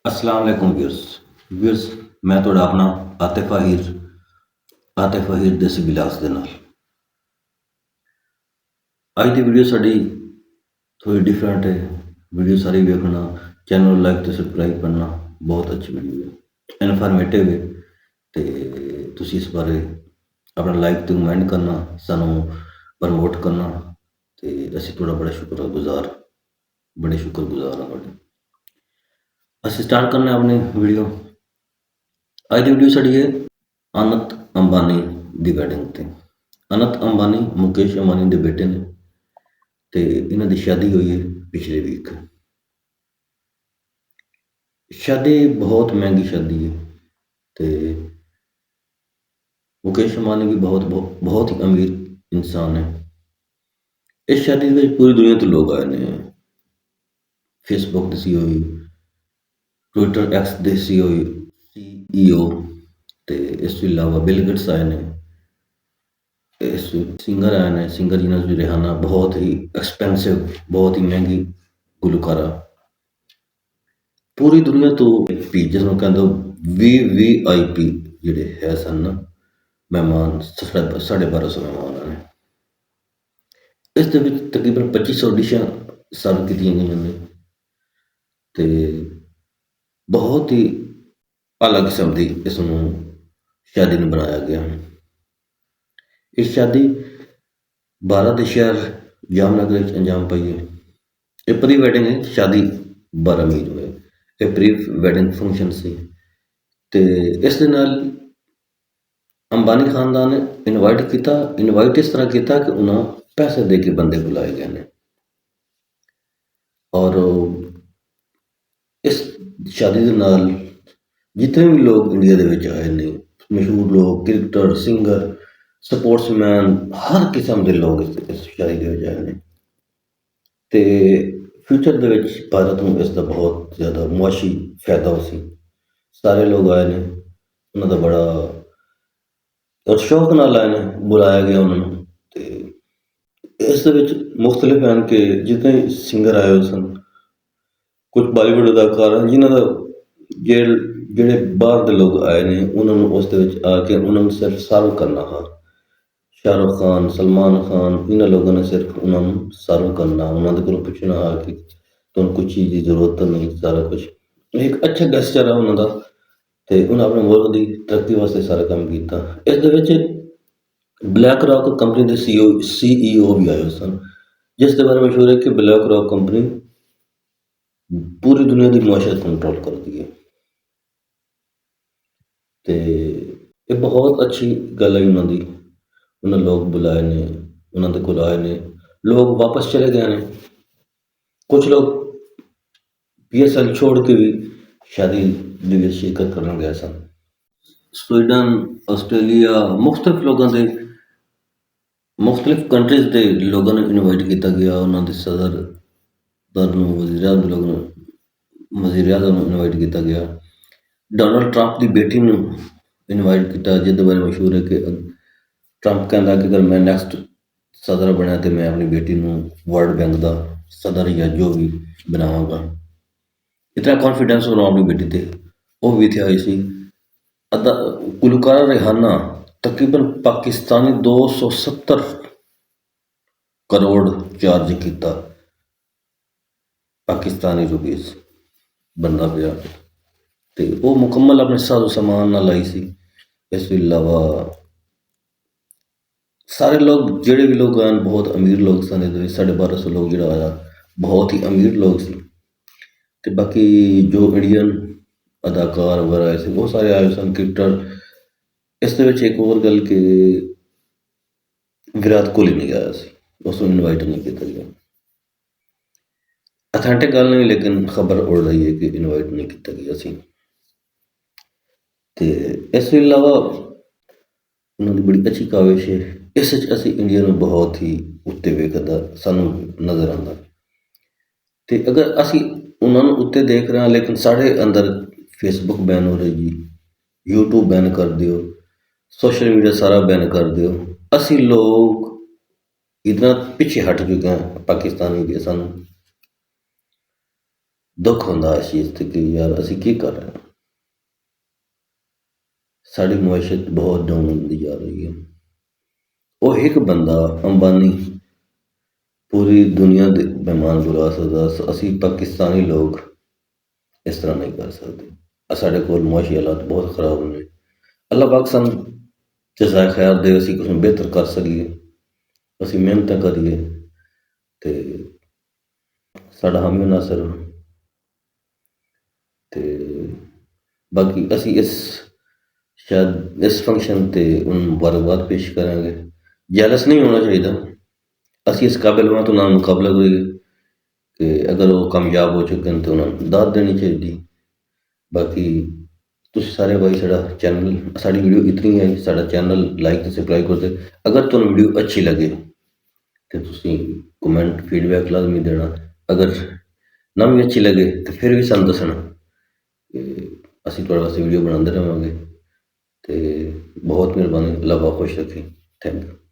अस्सलाम वालेकुम व्यूअर्स मैं ਤੁਹਾਡਾ ਆਪਣਾ ਆਤਿਫ ਅਹੀਰ ਦੇਸੀ ਬਿਲਾਸ ਦੇ ਨਾਲ ਅੱਜ ਦੀ ਵੀਡੀਓ ਸਾਡੀ ਥੋੜੀ ਡਿਫਰੈਂਟ ਹੈ। ਵੀਡੀਓ ਸਾਰੀ ਵੇਖਣਾ, ਚੈਨਲ ਨੂੰ ਲਾਈਕ ਤੇ ਸਬਸਕ੍ਰਾਈਬ ਕਰਨਾ। ਬਹੁਤ ਅੱਛੀ ਵੀਡੀਓ ਹੈ, ਇਨਫੋਰਮੇਟਿਵ ਹੈ ਤੇ ਤੁਸੀਂ ਇਸ ਬਾਰੇ ਆਪਣਾ ਲਾਈਕ ਤੇ ਕਮੈਂਟ ਕਰਨਾ, ਸਾਨੂੰ ਪ੍ਰਮੋਟ ਕਰਨਾ ਤੇ ਅਸੀਂ ਤੁਹਾਡਾ ਬੜੇ ਸ਼ੁਕਰਗੁਜ਼ਾਰ ਹਾਂ ਤੁਹਾਡੇ। ਅਸੀਂ ਸਟਾਰਟ ਕਰਨਾ ਆਪਣੀ ਵੀਡੀਓ। ਅੱਜ ਦੀ ਵੀਡੀਓ ਸਾਡੀ ਹੈ ਅਨੰਤ ਅੰਬਾਨੀ ਦੀ ਵੈਡਿੰਗ ਤੇ। ਅਨੰਤ ਅੰਬਾਨੀ ਮੁਕੇਸ਼ ਅੰਬਾਨੀ ਦੇ ਬੇਟੇ ਨੇ ਤੇ ਇਹਨਾਂ ਦੀ ਸ਼ਾਦੀ ਹੋਈ ਹੈ ਪਿਛਲੇ ਵੀਕ। ਸ਼ਾਦੀ ਬਹੁਤ ਮਹਿੰਗੀ ਸ਼ਾਦੀ ਹੈ ਤੇ ਮੁਕੇਸ਼ ਅੰਬਾਨੀ ਵੀ ਬਹੁਤ ਹੀ ਅਮੀਰ ਇਨਸਾਨ ਹੈ। ਇਸ ਸ਼ਾਦੀ ਦੇ ਵਿੱਚ ਪੂਰੀ ਦੁਨੀਆ ਤੋਂ ਲੋਕ ਆਏ ਨੇ। ਫੇਸਬੁੱਕ ਦੇ CEO, ਟਵਿੱਟਰ ਐਕਸ ਦੇ CEO ਤੇ ਇਸ ਤੋਂ ਇਲਾਵਾ ਬਿਲ ਗੇਟਸ ਆਏ ਨੇ। ਇਸ ਸਿੰਗਰ ਆਏ ਨੇ, ਸਿੰਗਰ ਜਿਨ੍ਹਾਂ ਵਿੱਚ ਰਿਹਾਨਾ ਬਹੁਤ ਹੀ ਐਕਸਪੈਂਸਿਵ, ਬਹੁਤ ਹੀ ਮਹਿੰਗੀ ਗੁਲਕਾਰਾ। ਪੂਰੀ ਦੁਨੀਆ ਤੋਂ ਜਿਸ ਨੂੰ ਕਹਿੰਦੇ VVIP ਜਿਹੜੇ ਹੈ ਸਨ ਮਹਿਮਾਨ, 1250 ਮਹਿਮਾਨ ਆਏ ਨੇ। ਇਸ ਦੇ ਵਿੱਚ ਤਕਰੀਬਨ 2500 ਡਿਸ਼ਾਂ ਸਰਵ ਕੀਤੀਆਂ ਗਈਆਂ ਨੇ ਤੇ ਬਹੁਤ ਹੀ ਅਲੱਗ ਕਿਸਮ ਦੀ ਇਸ ਨੂੰ ਸ਼ਾਦੀ ਨੂੰ ਬਣਾਇਆ ਗਿਆ। ਇਹ ਸ਼ਾਦੀ 12 ਦੇ ਸ਼ਹਿਰ ਜਾਮਨਗਰ ਵਿੱਚ ਅੰਜਾਮ ਪਈ ਹੈ। ਇਹ ਪ੍ਰੀ ਵੈਡਿੰਗ ਹੈ, ਸ਼ਾਦੀ 12 ਮਈ ਨੂੰ ਹੈ। ਇਹ ਪ੍ਰੀ ਵੈਡਿੰਗ ਫੰਕਸ਼ਨ ਸੀ ਤੇ ਇਸ ਦੇ ਨਾਲ ਅੰਬਾਨੀ ਖਾਨਦਾਨ ਨੇ ਇਨਵਾਈਟ ਇਸ ਤਰ੍ਹਾਂ ਕੀਤਾ ਕਿ ਉਹਨਾਂ ਪੈਸੇ ਦੇ ਕੇ ਬੰਦੇ ਬੁਲਾਏ ਗਏ ਨੇ ਔਰ ਇਸ ਸ਼ਾਦੀ ਦੇ ਨਾਲ ਜਿਤਨੇ ਵੀ ਲੋਕ ਇੰਡੀਆ ਦੇ ਵਿੱਚ ਆਏ ਨੇ, ਮਸ਼ਹੂਰ ਲੋਕ, ਕ੍ਰਿਕਟਰ, ਸਿੰਗਰ, ਸਪੋਰਟਸਮੈਨ, ਹਰ ਕਿਸਮ ਦੇ ਲੋਕ ਇਸ ਸ਼ਾਦੀ ਦੇ ਵਿੱਚ ਆਏ ਨੇ ਤੇ ਫਿਊਚਰ ਦੇ ਵਿੱਚ ਭਾਰਤ ਨੂੰ ਇਸ ਦਾ ਬਹੁਤ ਜ਼ਿਆਦਾ ਮੁਆਸ਼ੀ ਫਾਇਦਾ ਹੋ ਸੀ। ਸਾਰੇ ਲੋਕ ਆਏ ਨੇ, ਉਹਨਾਂ ਦਾ ਬੜਾ ਔਰ ਸ਼ੌਕ ਨਾਲ ਆਏ ਨੇ, ਬੁਲਾਇਆ ਗਿਆ ਉਹਨਾਂ ਨੂੰ ਤੇ ਇਸ ਦੇ ਵਿੱਚ ਮੁਖਤਲਿਫ ਹਨ ਕਿ ਜਿਤਨੇ ਸਿੰਗਰ ਆਏ ਹੋਏ ਸਨ, ਕੁਝ ਬਾਲੀਵੁੱਡ ਅਦਾਕਾਰ ਹਨ ਜਿਨ੍ਹਾਂ ਦਾ ਜਿਹੜੇ ਬਾਹਰ ਦੇ ਲੋਕ ਆਏ ਨੇ, ਉਹਨਾਂ ਨੂੰ ਉਸ ਦੇ ਵਿੱਚ ਆ ਕੇ ਉਹਨਾਂ ਨੂੰ ਸਿਰਫ ਸਰਵ ਕਰਨਾ ਹੈ। ਸ਼ਾਹਰੁਖ ਖਾਨ, ਸਲਮਾਨ ਖਾਨ, ਇਹਨਾਂ ਲੋਕਾਂ ਨੇ ਸਿਰਫ ਉਹਨਾਂ ਨੂੰ ਸਰਵ ਕਰਨਾ, ਉਹਨਾਂ ਦੇ ਕੋਲੋਂ ਪੁੱਛਣਾ ਹੈ ਕਿ ਤੁਹਾਨੂੰ ਕੁਝ ਚੀਜ਼ ਦੀ ਜ਼ਰੂਰਤ ਨਹੀਂ, ਸਾਰਾ ਕੁਝ ਇੱਕ ਅੱਛਾ ਗੈਸਚਰ ਆ ਉਹਨਾਂ ਦਾ ਤੇ ਉਹਨਾਂ ਆਪਣੇ ਮੁਲਕ ਦੀ ਤਰੱਕੀ ਵਾਸਤੇ ਸਾਰਾ ਕੰਮ ਕੀਤਾ। ਇਸ ਦੇ ਵਿੱਚ ਬਲੈਕ ਰੌਕ ਕੰਪਨੀ ਦੇ CEO ਵੀ ਆਏ ਹੋਏ ਸਨ, ਜਿਸ ਦੇ ਬਾਰੇ ਮਸ਼ਹੂਰ ਹੈ ਕਿ ਬਲੈਕ ਰੌਕ ਕੰਪਨੀ ਪੂਰੀ ਦੁਨੀਆ ਦੀ ਮੁਆਸ਼ਤ ਕੰਟਰੋਲ ਕਰਦੀ ਹੈ ਤੇ ਇਹ ਬਹੁਤ ਅੱਛੀ ਗੱਲ ਹੈ ਉਹਨਾਂ ਦੀ। ਉਹਨਾਂ ਲੋਕ ਬੁਲਾਏ ਨੇ, ਉਹਨਾਂ ਦੇ ਕੋਲ ਆਏ ਨੇ, ਲੋਕ ਵਾਪਸ ਚਲੇ ਗਏ ਨੇ। ਕੁਝ ਲੋਕ PSL ਛੋੜ ਕੇ ਵੀ ਸ਼ਾਦੀ ਦੇ ਵਿੱਚ ਸ਼ਿਰਕਤ ਕਰਨ ਗਏ ਸਨ। ਸਵੀਡਨ, ਆਸਟ੍ਰੇਲੀਆ, ਮੁਖਤਲਿਫ ਕੰਟਰੀਜ਼ ਦੇ ਲੋਕਾਂ ਨੂੰ ਇਨਵਾਈਟ ਕੀਤਾ ਗਿਆ। ਉਹਨਾਂ ਦੇ ਸਦਰ ਨੂੰ, ਵਜ਼ੀਰ ਆਜ਼ਮ ਨੂੰ ਇਨਵਾਈਟ ਕੀਤਾ ਗਿਆ। ਡੋਨਲਡ ਟਰੰਪ ਦੀ ਬੇਟੀ ਨੂੰ ਇਨਵਾਈਟ ਕੀਤਾ, ਜਿਹਦੇ ਬਾਰੇ ਮਸ਼ਹੂਰ ਹੈ ਕਿ ਟਰੰਪ ਕਹਿੰਦਾ ਕਿ ਅਗਰ ਮੈਂ ਨੈਕਸਟ ਸਦਰ ਬਣਿਆ ਤੇ ਮੈਂ ਆਪਣੀ ਬੇਟੀ ਨੂੰ ਵਰਲਡ ਬੈਂਕ ਦਾ ਸਦਰ ਜਾਂ ਜੋ ਵੀ ਬਣਾਵਾਂਗਾ। ਇਤਨਾ ਕੌਨਫੀਡੈਂਸ ਉਹਨਾਂ ਆਪਣੀ ਬੇਟੀ ਤੇ। ਉਹ ਵੀ ਇੱਥੇ ਆਈ ਸੀ। ਗੁਲਕਾਰਾ ਰਿਹਾਨਾ ਤਕਰੀਬਨ ਪਾਕਿਸਤਾਨੀ 270 ਕਰੋੜ ਚਾਰਜ ਕੀਤਾ, ਪਾਕਿਸਤਾਨੀ ਰੁਪੀਜ਼ ਬਣਦਾ ਪਿਆ ਤੇ ਉਹ ਮੁਕੰਮਲ ਆਪਣੇ ਸਾਜ਼ੋ ਸਮਾਨ ਨਾਲ ਆਈ ਸੀ। ਇਸ ਤੋਂ ਇਲਾਵਾ ਸਾਰੇ ਲੋਕ, ਜਿਹੜੇ ਵੀ ਲੋਕ ਆਏ, ਬਹੁਤ ਅਮੀਰ ਲੋਕ ਸਨ। ਇਹਦੇ ਵਿੱਚ 1250 ਲੋਕ ਜਿਹੜਾ ਆਇਆ ਬਹੁਤ ਹੀ ਅਮੀਰ ਲੋਕ ਸੀ ਤੇ ਬਾਕੀ ਜੋ ਇੰਡੀਅਨ ਅਦਾਕਾਰ ਵਗੈਰਾ ਆਏ ਸੀ ਉਹ ਸਾਰੇ ਆਏ ਸਨ, ਕ੍ਰਿਕਟਰ। ਇਸ ਦੇ ਵਿੱਚ ਇੱਕ ਹੋਰ ਗੱਲ ਕਿ ਵਿਰਾਟ ਕੋਹਲੀ ਨਹੀਂ ਆਇਆ ਸੀ, ਉਸ ਨੂੰ ਇਨਵਾਈਟ ਨਹੀਂ ਕੀਤਾ ਗਿਆ। ਅਥੈਂਟਿਕ ਗੱਲ ਨਹੀਂ, ਲੇਕਿਨ ਖਬਰ ਉੜ ਰਹੀ ਹੈ ਕਿ ਇਨਵਾਈਟ ਨਹੀਂ ਕੀਤਾ ਗਿਆ ਸੀ। ਤੇ ਇਸ ਤੋਂ ਇਲਾਵਾ ਉਹਨਾਂ ਦੀ ਬੜੀ ਅੱਛੀ ਕਾਵਿਸ਼ ਹੈ। ਇਸ ਵਿੱਚ ਅਸੀਂ ਇੰਡੀਆ ਨੂੰ ਬਹੁਤ ਹੀ ਉੱਤੇ ਵੇਖਦਾ ਸਾਨੂੰ ਨਜ਼ਰ ਆਉਂਦਾ ਤੇ ਅਗਰ ਅਸੀਂ ਉਹਨਾਂ ਨੂੰ ਉੱਤੇ ਦੇਖ ਰਹੇ ਹਾਂ, ਲੇਕਿਨ ਸਾਡੇ ਅੰਦਰ ਫੇਸਬੁੱਕ ਬੈਨ ਹੋ ਰਹੀ ਜੀ, YouTube ਬੈਨ ਕਰ ਦਿਓ, ਸੋਸ਼ਲ ਮੀਡੀਆ ਸਾਰਾ ਬੈਨ ਕਰ ਦਿਓ। ਅਸੀਂ ਲੋਕ ਇਤਨਾ ਪਿੱਛੇ ਹਟ ਚੁੱਕੇ ਹਾਂ ਪਾਕਿਸਤਾਨੀ ਦੇ। ਸਾਨੂੰ ਦੁੱਖ ਹੁੰਦਾ ਇਸ ਚੀਜ਼ 'ਤੇ ਕਿ ਯਾਰ ਅਸੀਂ ਕੀ ਕਰ ਰਹੇ ਹਾਂ। ਸਾਡੀ ਮੁਆਇਸ਼ਤ ਬਹੁਤ ਡਾਊਨ ਹੁੰਦੀ ਜਾ ਰਹੀ ਹੈ। ਉਹ ਇੱਕ ਬੰਦਾ ਅੰਬਾਨੀ ਪੂਰੀ ਦੁਨੀਆ ਦੇ ਮਹਿਮਾਨ ਬੁਲਾ ਸਕਦਾ, ਅਸੀਂ ਪਾਕਿਸਤਾਨੀ ਲੋਕ ਇਸ ਤਰ੍ਹਾਂ ਨਹੀਂ ਕਰ ਸਕਦੇ। ਸਾਡੇ ਕੋਲ ਮੁਆਸ਼ੀ ਹਾਲਾਤ ਬਹੁਤ ਖਰਾਬ ਨੇ। ਅੱਲਾਹ ਪਾਕ ਸਾਨੂੰ ਜਜ਼ਾਏ ਖੈਰ ਦੇ, ਅਸੀਂ ਕੁਛ ਬਿਹਤਰ ਕਰ ਸਕੀਏ, ਅਸੀਂ ਮਿਹਨਤਾਂ ਕਰੀਏ ਤੇ ਸਾਡਾ ਹਾਮੀ ਨਾਸਰ। ਤੇ ਬਾਕੀ ਅਸੀਂ ਇਸ ਸ਼ਾਇਦ ਇਸ ਫੰਕਸ਼ਨ 'ਤੇ ਉਹਨੂੰ ਮੁਬਾਰਕਬਾਦ ਪੇਸ਼ ਕਰਾਂਗੇ। ਜੈਲਸ ਨਹੀਂ ਹੋਣਾ ਚਾਹੀਦਾ, ਅਸੀਂ ਇਸ ਕਾਬਿਲ ਹਾਂ ਤਾਂ ਉਹਨਾਂ ਦਾ ਮੁਕਾਬਲਾ ਕਰੀਏ ਕਿ ਅਗਰ ਉਹ ਕਾਮਯਾਬ ਹੋ ਚੁੱਕੇ ਹਨ ਤਾਂ ਉਹਨਾਂ ਨੂੰ ਦਾਦ ਦੇਣੀ ਚਾਹੀਦੀ। ਬਾਕੀ ਤੁਸੀਂ ਸਾਰੇ ਭਾਈ ਸਾਡਾ ਚੈਨਲ, ਸਾਡੀ ਵੀਡੀਓ ਇਤਨੀ ਹੈ, ਸਾਡਾ ਚੈਨਲ ਲਾਈਕ ਤੇ ਸਬਸਕ੍ਰਾਈਬ ਕਰ ਦਿਓ। ਅਗਰ ਤੁਹਾਨੂੰ ਵੀਡੀਓ ਅੱਛੀ ਲੱਗੇ ਤੇ ਤੁਸੀਂ ਕਮੈਂਟ ਫੀਡਬੈਕ ਲਾਜ਼ਮੀ ਦੇਣਾ। ਅਗਰ ਨਾ ਵੀ ਅੱਛੀ ਲੱਗੇ ਤਾਂ ਫਿਰ ਵੀ ਸਾਨੂੰ ਦੱਸਣਾ ਕਿ ਅਸੀਂ ਤੁਹਾਡੇ ਵਾਸਤੇ ਵੀਡੀਓ ਬਣਾਉਂਦੇ ਰਹਾਂਗੇ। ਤੇ ਬਹੁਤ ਮਿਹਰਬਾਨੀ, ਅੱਲਾਹ ਪਾਕ ਖੁਸ਼ ਰੱਖੇ। Thank you.